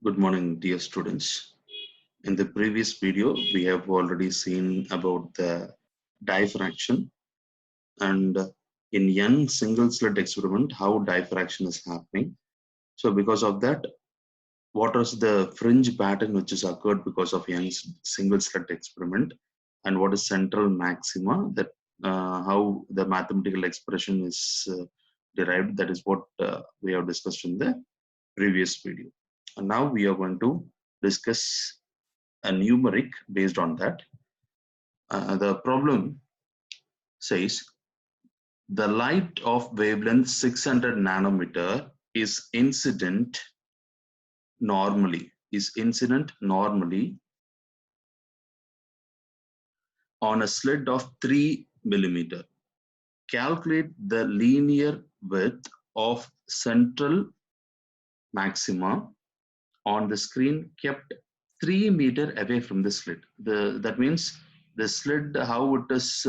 Good morning, dear students. In the previous video, we have already seen about the diffraction and in Young single slit experiment, how diffraction is happening. So because of that, what was the fringe pattern which is occurred because of Young's single slit experiment, and what is central maxima, that how the mathematical expression is derived. That is what we have discussed in the previous video. And now we are going to discuss a numeric based on that. The problem says the light of wavelength 600 nanometer is incident normally on a slit of 3 millimeter. Calculate the linear width of central maxima on the screen kept 3 meter away from the slit. That means the slit, how it is,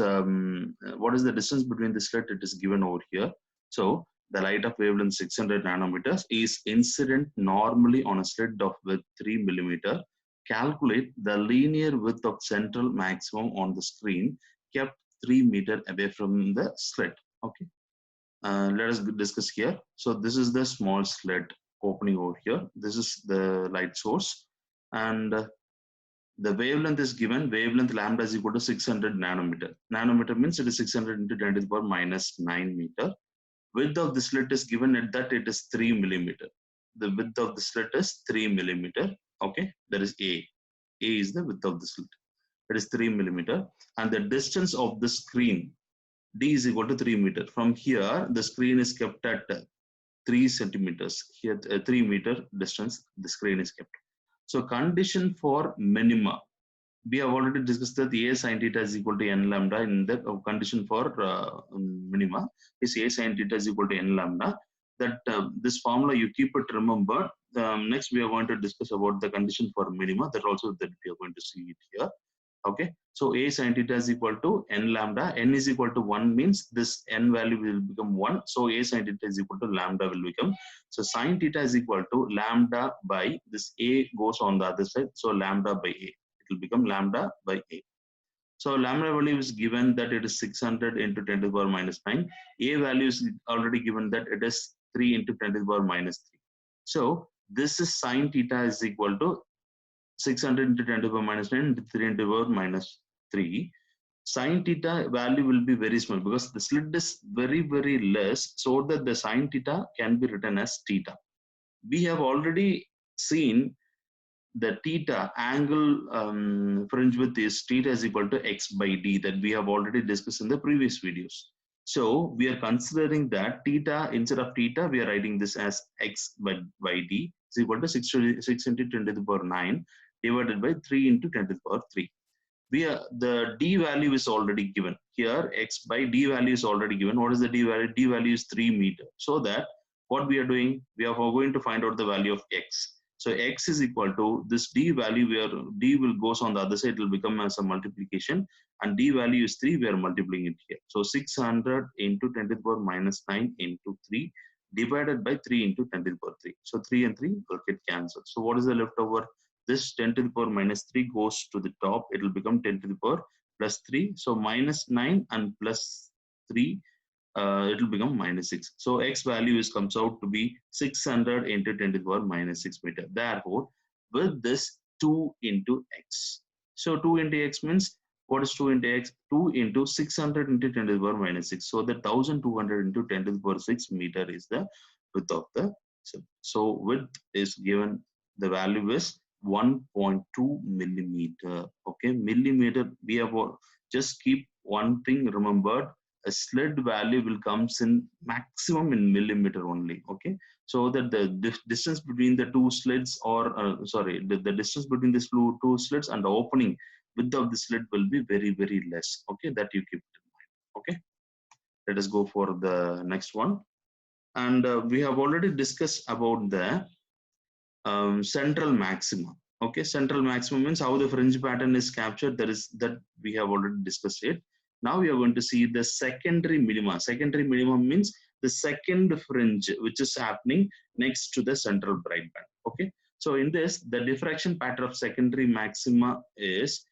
what is the distance between the slit, it is given over here. So the light of wavelength 600 nanometers is incident normally on a slit of width 3 millimeter. Calculate the linear width of central maximum on the screen kept 3 meter away from the slit. Okay. Let us discuss here. So this is the small slit opening over here. This is the light source, and the wavelength is given. Wavelength lambda is equal to 600 nanometer. Nanometer means it is 600 into 10 to the power minus 9 meter. Width of the slit is given at that it is 3 millimeter. The width of the slit is 3 millimeter. Okay, that is A. A is the width of the slit. It is 3 millimeter, and the distance of the screen D is equal to 3 meter. From here, the screen is kept at 3 centimeters. Here, 3 meter distance, the screen is kept. So, condition for minima. We have already discussed that A sin theta is equal to n lambda. In the condition for minima is A sin theta is equal to n lambda. That this formula you keep it remembered. Next, we are going to discuss about the condition for minima. That also that we are going to see it here. Okay, so A sin theta is equal to n lambda. N is equal to 1 means this n value will become 1. So A sin theta is equal to lambda will become. So sin theta is equal to lambda by this A goes on the other side. So lambda by A. It will become lambda by A. So lambda value is given that it is 600 into 10 to the power minus 9. A value is already given that it is 3 into 10 to the power minus 3. So this is sin theta is equal to 600 into 10 to the power minus 9 into 3 into the power minus 3. Sin theta value will be very small because the slit is very, very less, so that the sin theta can be written as theta. We have already seen the theta angle fringe width is theta is equal to x by d, that we have already discussed in the previous videos. So we are considering that theta, instead of theta, we are writing this as x by d is equal to 6 into 10 to the power 9 divided by 3 into 10 to the power 3. The d value is already given here. X by d value is already given. What is the d value? D value is 3 meter. So that what we are doing, we are going to find out the value of x. So x is equal to this d value, where d will goes on the other side, it will become as a multiplication, and d value is 3, we are multiplying it here. So 600 into 10 to the power minus 9 into 3 divided by 3 into 10 to the power 3. So 3 and 3 will get cancelled. So what is the leftover? This 10 to the power minus 3 goes to the top. It will become 10 to the power plus 3. So minus 9 and plus 3, it will become minus 6. So x value comes out to be 600 into 10 to the power minus 6 meter. Therefore, with this 2 into x. So 2 into x means, what is 2 into x? 2 into 600 into 10 to the power minus 6. So the 1200 into 10 to the power 6 meter is the width of the cell. So width is given, the value is 1.2 millimeter. Okay, millimeter, we have just keep one thing remembered. A slit value will comes in maximum in millimeter only. Okay, so that the distance between the two slits, or the distance between these two slits and the opening width of the slit will be very, very less. Okay, that you keep in mind. Okay, let us go for the next one. And we have already discussed about the central maxima. Okay, central maximum means how the fringe pattern is captured. That we have already discussed it. Now we are going to see the secondary minima. Secondary minimum means the second fringe which is happening next to the central bright band. Okay, So in this, the diffraction pattern of secondary maxima is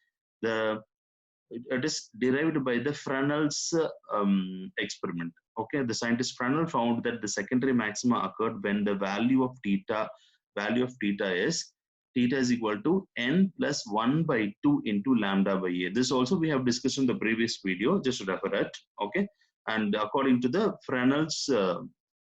it is derived by the Fresnel's experiment. Okay, the scientist Fresnel found that the secondary maxima occurred when the value of theta is equal to n plus 1 by 2 into lambda by a. This also we have discussed in the previous video, just refer it. Okay, and according to the Fresnel's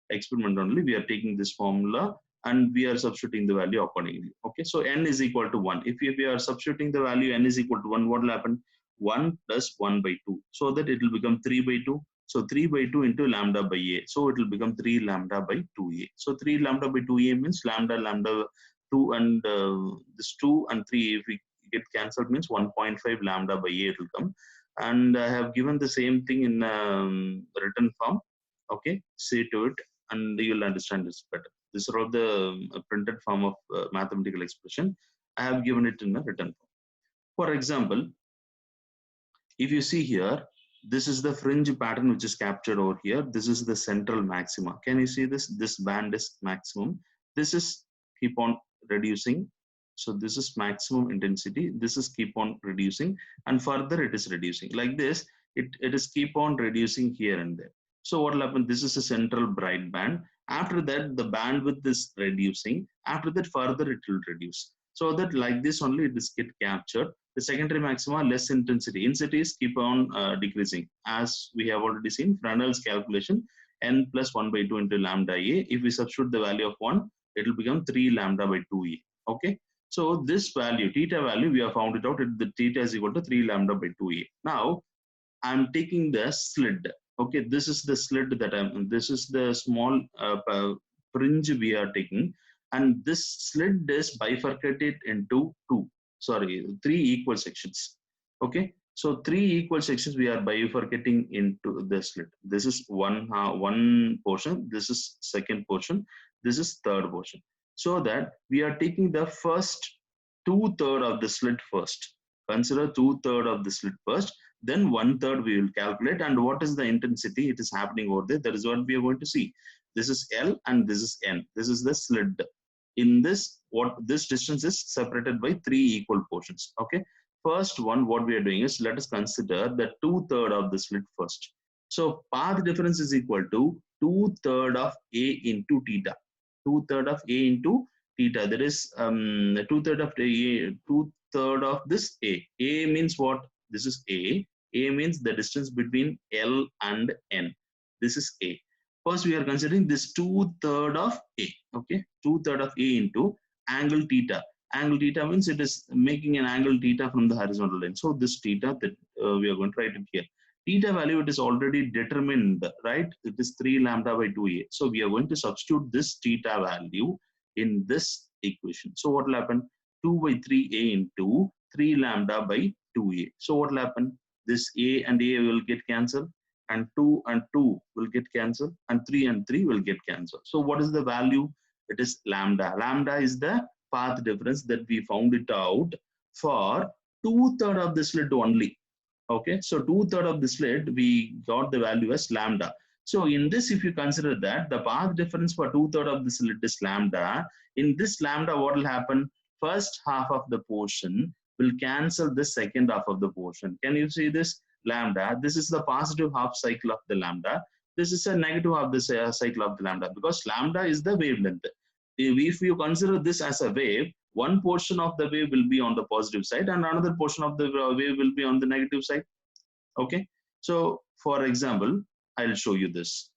experiment only, we are taking this formula and we are substituting the value accordingly. Okay, so n is equal to 1. If we are substituting the value n is equal to 1, what will happen? 1 plus 1 by 2, so that it will become 3 by 2. So 3 by 2 into lambda by a, so it will become 3 lambda by 2a. So 3 lambda by 2a means lambda 2 and this 2 and 3, if we get cancelled, means 1.5 lambda by a it will come. And I have given the same thing in written form. Okay, see to it and you will understand this better. This is all the printed form of mathematical expression. I have given it in a written form. For example, if you see here, this is the fringe pattern which is captured over here. This is the central maxima. Can you see this? This band is maximum. This is keep on reducing. So this is maximum intensity. This is keep on reducing, and further it is reducing. Like this, it is keep on reducing here and there. So what will happen? This is a central bright band. After that, the bandwidth is reducing. After that, further it will reduce. So that like this only it is get captured. The secondary maxima, less intensity. Intensities keep on decreasing. As we have already seen, Fresnel's calculation, n plus 1 by 2 into lambda a. If we substitute the value of 1, it will become 3 lambda by 2a. Okay. So this value, theta value, we have found it out. The theta is equal to 3 lambda by 2a. Now, I'm taking the slit. Okay, this is the slit that this is the small fringe we are taking. And this slit is bifurcated into 3 equal sections. Okay, so 3 equal sections we are bifurcating into the slit. This is one portion, this is second portion, this is third portion. So that we are taking the first 2/3 of the slit first. Consider 2/3 of the slit first, then 1/3 we will calculate, and what is the intensity it is happening over there. That is what we are going to see. This is L and this is N. This is the slit. In this, what this distance is separated by 3 equal portions. Okay, first one, what we are doing is, let us consider the 2/3 of the slit first. So path difference is equal to 2/3 of A into theta. 2/3 of A into theta. That is 2/3 of A, 2/3 of this A. A means what? This is A. A means the distance between L and N. This is A. First, we are considering this 2/3 of A. Okay, 2/3 of A into angle theta. Angle theta means it is making an angle theta from the horizontal line. So this theta that we are going to write it here. Theta value, it is already determined, right? It is 3 lambda by 2a. So we are going to substitute this theta value in this equation. So what will happen? 2 by 3a into 3 lambda by 2a. So what will happen? This a and a will get cancelled, and 2 and 2 will get cancelled, and 3 and 3 will get cancelled. So what is the value? It is lambda. Lambda is the path difference that we found it out for 2/3 of the slit only. Okay, so 2/3 of the slit, we got the value as lambda. So in this, if you consider that the path difference for 2/3 of the slit is lambda, in this lambda, what will happen? First half of the portion will cancel the second half of the portion. Can you see this? Lambda, this is the positive half cycle of the lambda. This is a negative half the cycle of the lambda, because lambda is the wavelength. If you consider this as a wave, one portion of the wave will be on the positive side and another portion of the wave will be on the negative side. Okay, so for example, I'll show you this.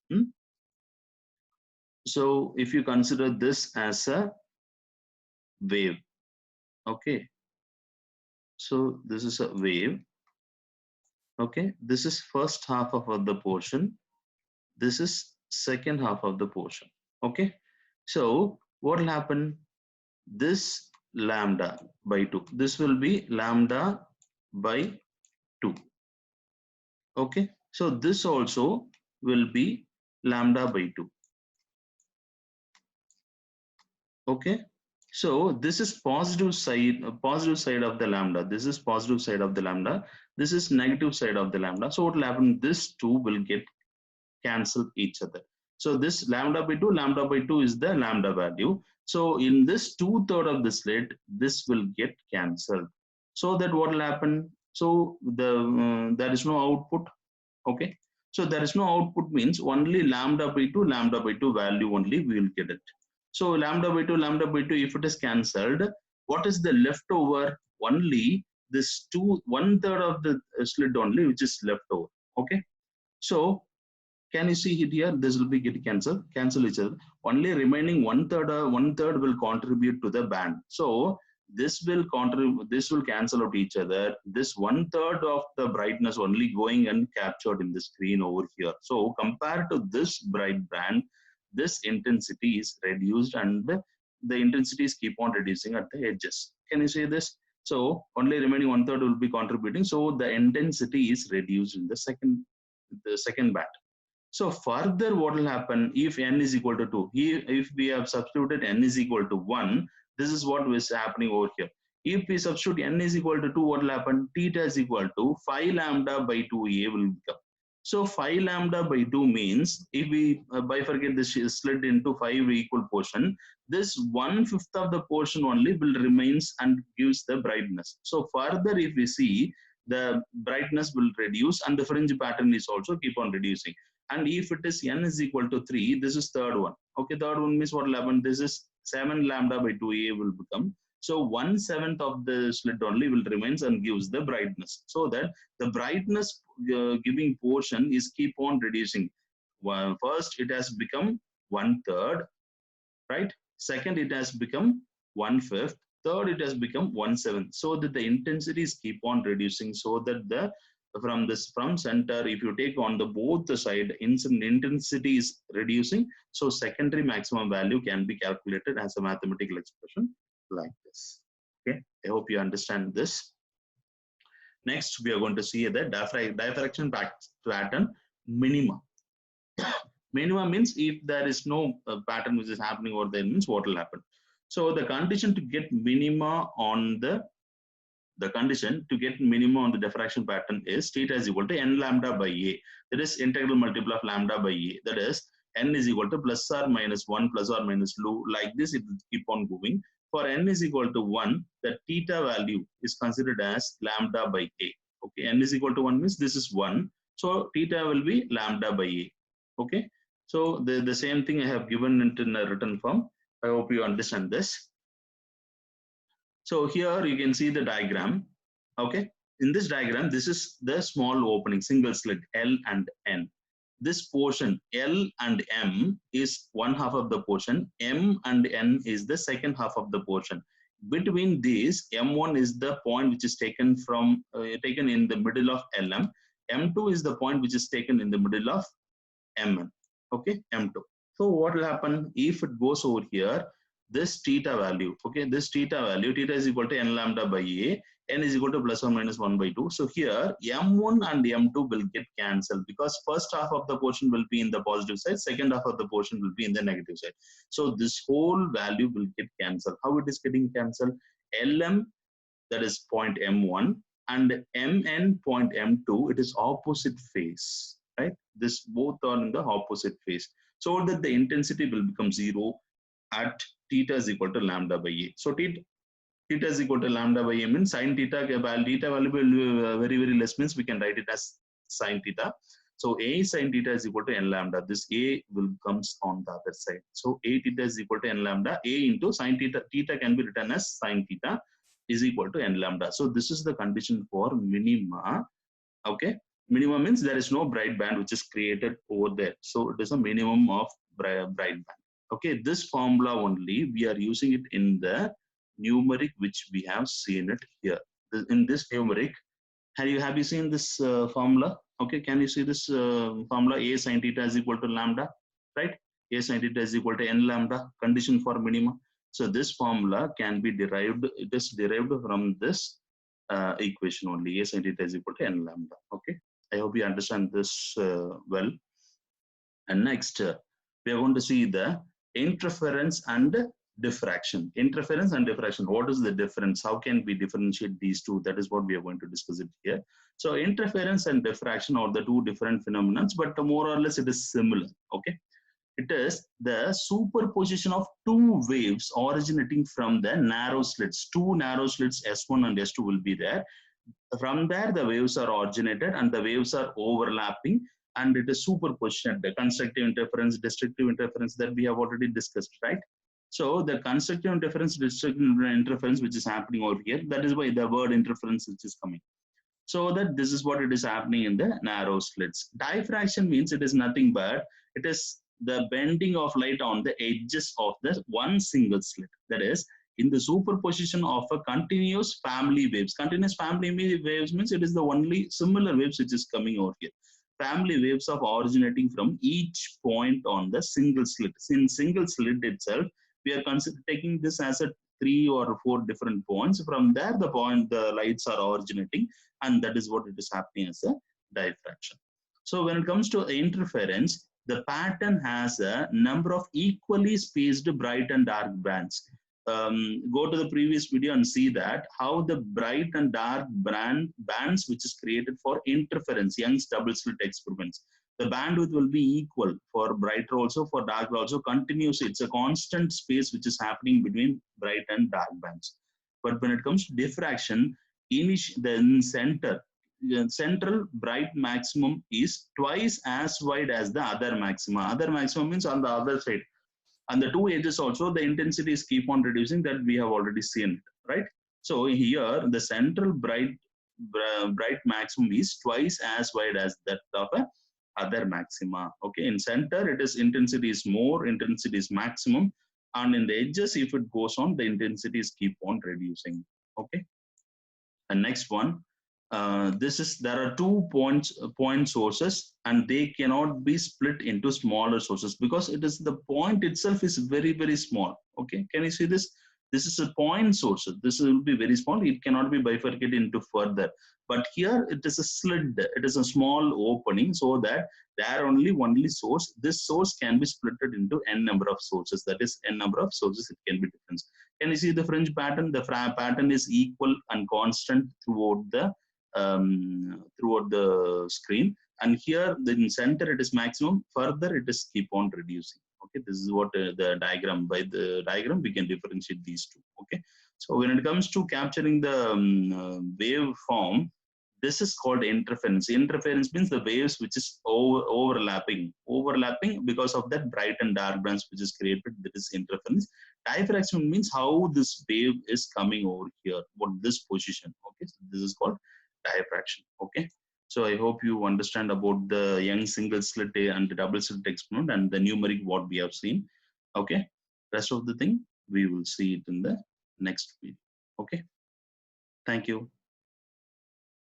So if you consider this as a wave, okay, so this is a wave. Okay, this is first half of the portion, this is second half of the portion. Okay, so what will happen? This lambda by 2, this will be lambda by 2. Okay, so this also will be lambda by 2. Okay, so this is positive side of the lambda. This is positive side of the lambda. This is negative side of the lambda. So what will happen? This two will get cancel each other. So this lambda by 2 is the lambda value. So in this 2/3 of the slit, this will get cancelled. So that what will happen? So there is no output. Okay. So there is no output means only lambda by 2 value only we will get it. So lambda by 2, if it is cancelled, what is the leftover? Only this 1/3 of the slit only which is left over. Okay. So can you see it here? This will be get cancel each other. Only remaining 1/3 will contribute to the band. So this will contribute. This will cancel out each other. This 1/3 of the brightness only going and captured in the screen over here. So compared to this bright band, this intensity is reduced and the intensities keep on reducing at the edges. Can you see this? So only remaining 1/3 will be contributing. So the intensity is reduced in the second band. So further what will happen if n is equal to 2? If we have substituted n is equal to 1, this is what is happening over here. If we substitute n is equal to 2, what will happen? Theta is equal to 5 lambda by 2a will become. So 5 lambda by 2 means if we bifurcate this slit into 5 equal portion, this 1/5 of the portion only will remains and gives the brightness. So further if we see, the brightness will reduce and the fringe pattern is also keep on reducing. And if it is n is equal to 3, this is third one. Okay, third one means what will happen? This is 7 lambda by 2a will become. So 1/7 of the slit only will remains and gives the brightness. So that the brightness giving portion is keep on reducing. First, it has become 1/3, right? Second, it has become 1/5. Third, it has become 1/7. So that the intensities keep on reducing. So that the from center, if you take on the both the side, intensity is reducing. So secondary maximum value can be calculated as a mathematical expression like this. Okay, I hope you understand this. Next, we are going to see the diffraction pattern minima. Minima means if there is no pattern which is happening over there, means what will happen. So the condition to get minima on the condition to get minimum on the diffraction pattern is theta is equal to n lambda by a. That is integral multiple of lambda by a. That is n is equal to plus or minus 1 plus or minus 2. Like this, it will keep on going. For n is equal to 1, the theta value is considered as lambda by a. Okay, n is equal to 1 means this is 1. So theta will be lambda by a. Okay, so the same thing I have given it in a written form. I hope you understand this. So here you can see the diagram. Okay, in this diagram, this is the small opening, single slit L and N. This portion L and M is 1/2 of the portion. M and N is the second half of the portion. Between these, M1 is the point which is taken in the middle of LM. M2 is the point which is taken in the middle of MN. Okay, M2. So what will happen if it goes over here? This theta value, okay, this theta value, theta is equal to n lambda by a, n is equal to plus or minus 1 by 2. So here m1 and m2 will get cancelled because first half of the portion will be in the positive side, second half of the portion will be in the negative side. So this whole value will get cancelled. How it is getting cancelled? Lm, that is point m1, and mn, point m2, it is opposite phase, right? This both are in the opposite phase, so that the intensity will become 0 at theta is equal to lambda by a. So theta is equal to lambda by a means sin theta value will very, very less means we can write it as sin theta. So a sin theta is equal to n lambda. This a will comes on the other side. So a theta is equal to n lambda. A into sin theta. Theta can be written as sin theta is equal to n lambda. So this is the condition for minima. Okay. Minimum means there is no bright band which is created over there. So it is a minimum of bright band. Okay, this formula only we are using it in the numeric which we have seen it here. In this numeric, have you seen this formula? Okay, can you see this formula? A sin theta is equal to lambda, right? A sin theta is equal to n lambda, condition for minima. So this formula can be derived. It is derived from this equation only. A sin theta is equal to n lambda. Okay, I hope you understand this well. And next, we are going to see the interference and diffraction. Interference and diffraction. What is the difference? How can we differentiate these two? That is what we are going to discuss it here. So interference and diffraction are the two different phenomena, but more or less it is similar. Okay. It is the superposition of two waves originating from the narrow slits. Two narrow slits S1 and S2 will be there. From there, the waves are originated and the waves are overlapping, and it is superposition, the constructive interference, destructive interference that we have already discussed, right? So the constructive interference, destructive interference, which is happening over here, that is why the word interference which is coming. So that this is what it is happening in the narrow slits. Diffraction means it is nothing but it is the bending of light on the edges of the one single slit. That is, in the superposition of a continuous family waves. Continuous family waves means it is the only similar waves which is coming over here. Family waves of originating from each point on the single slit. In single slit itself, we are taking this as a 3 or 4 different points. From there, the lights are originating, and that is what it is happening as a diffraction. So when it comes to interference, the pattern has a number of equally spaced bright and dark bands. Go to the previous video and see that how the bright and dark bands which is created for interference, Young's double slit experiments. The bandwidth will be equal for brighter also, for darker also, continuous. It's a constant space which is happening between bright and dark bands. But when it comes to diffraction, the central bright maximum is twice as wide as the other maxima. Other maximum means on the other side. And the two edges also, the intensities keep on reducing, that we have already seen, right? So here, the central bright maximum is twice as wide as that of a other maxima. Okay, in center, it is intensity is more, intensity is maximum. And in the edges, if it goes on, the intensities keep on reducing. Okay. And next one, there are 2 point sources, and they cannot be split into smaller sources because it is the point itself is very small. Okay, can you see this? This is a point source. This will be very small. It cannot be bifurcated into further. But here it is a slit. It is a small opening, so that there only source. This source can be split into n number of sources. That is n number of sources. It can be different. Can you see the fringe pattern? The pattern is equal and constant throughout the screen. And here in center it is maximum. Further it is keep on reducing. Okay, this is what the diagram. By the diagram we can differentiate these two. Okay, so when it comes to capturing the wave form, this is called interference. Interference means the waves which is overlapping because of that bright and dark bands which is created. That is interference. Diffraction means how this wave is coming over here, what this position. Okay, so this is called diffraction. Okay, so I hope you understand about the Young single slit and the double slit experiment and the numeric what we have seen. Okay, rest of the thing we will see it in the next video. Okay, thank you.